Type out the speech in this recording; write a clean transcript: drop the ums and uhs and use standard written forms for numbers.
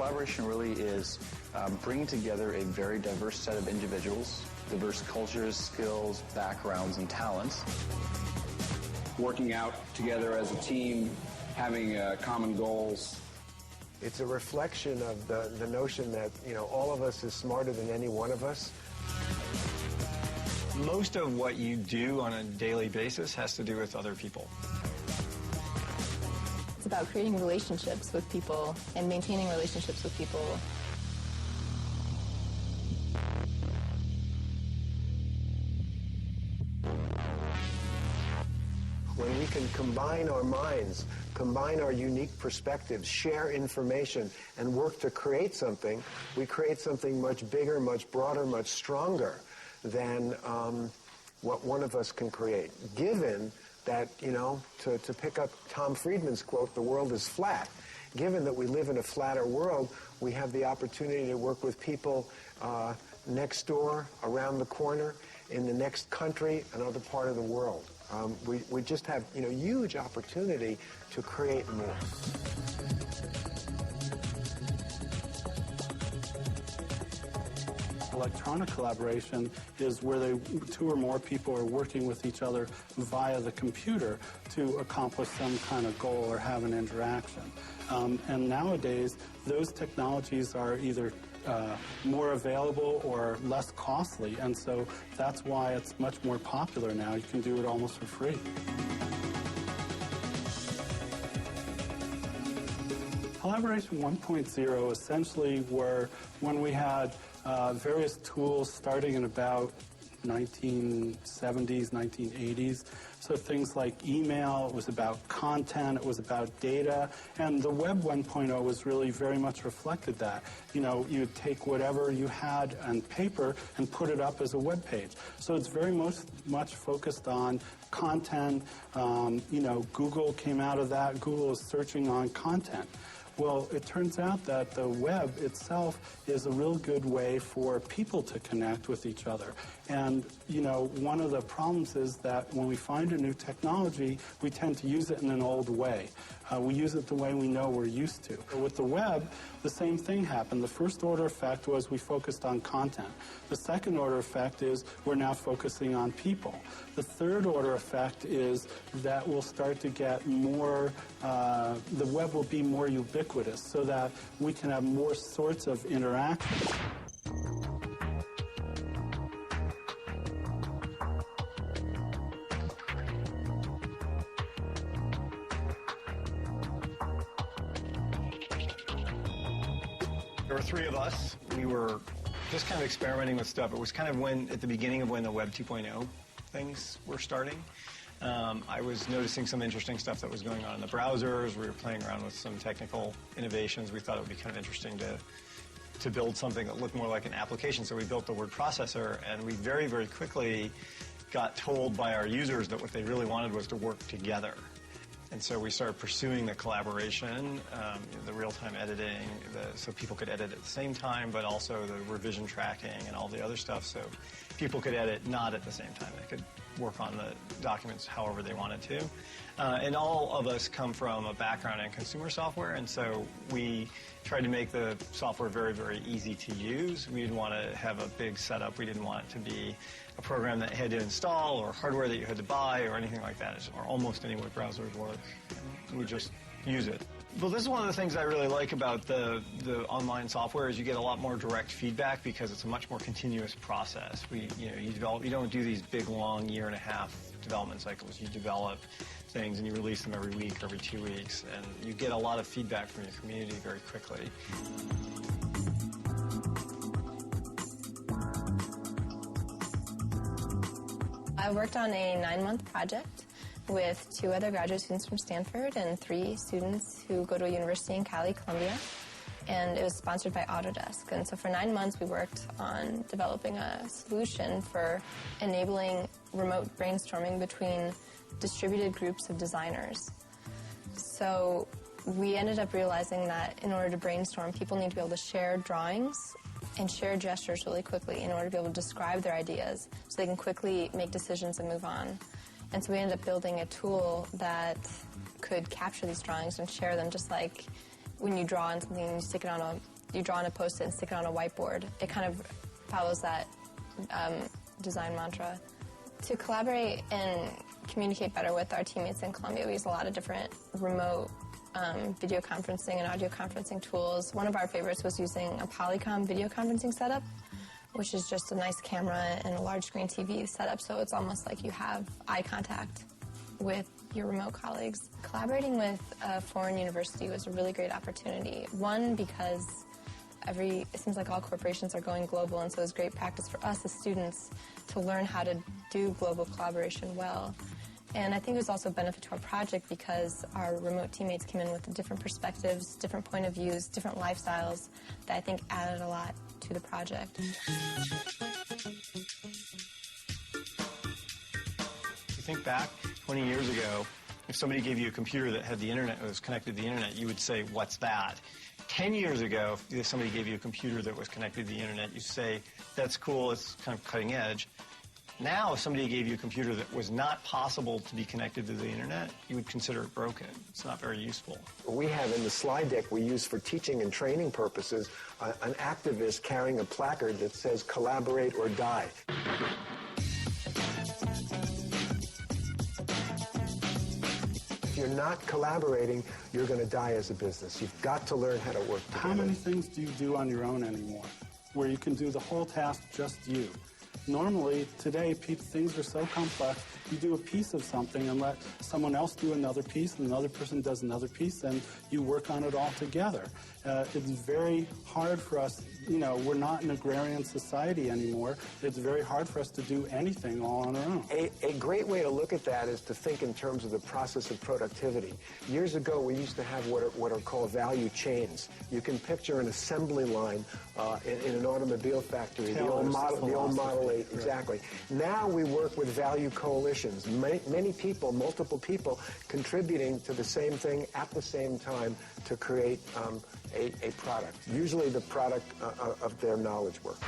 Collaboration really is bringing together a very diverse set of individuals, diverse cultures, skills, backgrounds, and talents. Working out together as a team, having common goals. It's a reflection of the notion that, all of us is smarter than any one of us. Most of what you do on a daily basis has to do with other people. It's about creating relationships with people and maintaining relationships with people. When we can combine our minds, combine our unique perspectives, share information, and work to create something, we create something much bigger, much broader, much stronger than what one of us can create. Given that, to pick up Tom Friedman's quote, the world is flat. Given that we live in a flatter world, we have the opportunity to work with people next door, around the corner, in the next country, another part of the world. We just have, huge opportunity to create more. Electronic collaboration is where two or more people are working with each other via the computer to accomplish some kind of goal or have an interaction. And nowadays, those technologies are either more available or less costly, and so that's why it's much more popular now. You can do it almost for free. Collaboration 1.0 essentially were when we had various tools starting in about 1970s, 1980s. So things like email, it was about content, it was about data, and the Web 1.0 was really very much reflected that. You'd take whatever you had on paper and put it up as a web page. So it's very much focused on content. Google came out of that. Google is searching on content. Well, it turns out that the web itself is a real good way for people to connect with each other. And, one of the problems is that when we find a new technology, we tend to use it in an old way. We use it the way we know we're used to. With the web, the same thing happened. The first order effect was we focused on content. The second order effect is we're now focusing on people. The third order effect is that we'll start to get more, the web will be more ubiquitous so that we can have more sorts of interactions. There were three of us. We were just kind of experimenting with stuff. It was kind of at the beginning of when the Web 2.0 things were starting. I was noticing some interesting stuff that was going on in the browsers. We were playing around with some technical innovations. We thought it would be kind of interesting to build something that looked more like an application. So we built the word processor, and we very, very quickly got told by our users that what they really wanted was to work together. And so we started pursuing the collaboration, the real-time editing, so people could edit at the same time, but also the revision tracking and all the other stuff, so people could edit not at the same time. They could work on the documents however they wanted to. And all of us come from a background in consumer software, and so we tried to make the software very, very easy to use. We didn't want to have a big setup. We didn't want it to be a program that you had to install or hardware that you had to buy or anything like that, or almost any way browsers work. We just use it. Well, this is one of the things I really like about the online software is you get a lot more direct feedback because it's a much more continuous process. You don't do these big, long year-and-a-half development cycles. You develop things and you release them every week, every 2 weeks, and you get a lot of feedback from your community very quickly. I worked on a 9-month project with 2 other graduate students from Stanford and 3 students who go to a university in Cali, Colombia. And it was sponsored by Autodesk. And so for 9 months, we worked on developing a solution for enabling remote brainstorming between distributed groups of designers. So we ended up realizing that in order to brainstorm, people need to be able to share drawings and share gestures really quickly in order to be able to describe their ideas so they can quickly make decisions and move on. And so we ended up building a tool that could capture these drawings and share them, just like when you draw on something and you stick it on you draw on a Post-it and stick it on a whiteboard. It kind of follows that design mantra. To collaborate and communicate better with our teammates in Colombia, we use a lot of different remote video conferencing and audio conferencing tools. One of our favorites was using a Polycom video conferencing setup, which is just a nice camera and a large screen TV setup, so it's almost like you have eye contact with your remote colleagues. Collaborating with a foreign university was a really great opportunity. One, because it seems like all corporations are going global, and so it's great practice for us as students to learn how to do global collaboration well. And I think it was also a benefit to our project because our remote teammates came in with different perspectives, different point of views, different lifestyles that I think added a lot to the project. You think back 20 years ago, if somebody gave you a computer that had the internet, was connected to the internet, you would say, "What's that?" 10 years ago, if somebody gave you a computer that was connected to the internet, you say, "That's cool, it's kind of cutting edge." Now, if somebody gave you a computer that was not possible to be connected to the internet, you would consider it broken. It's not very useful. We have in the slide deck we use for teaching and training purposes an activist carrying a placard that says "Collaborate or Die." If you're not collaborating, you're going to die as a business. You've got to learn how to work together. How many things do you do on your own anymore, where you can do the whole task just you? Normally, today, things are so complex, you do a piece of something and let someone else do another piece, and another person does another piece, and you work on it all together. It's very hard for us, we're not an agrarian society anymore. It's very hard for us to do anything all on our own. A great way to look at that is to think in terms of the process of productivity. Years ago, we used to have what are called value chains. You can picture an assembly line in an automobile factory, the old Model 8, exactly. Now we work with value coalitions. Many people, multiple people, contributing to the same thing at the same time to create a product, usually the product of their knowledge work.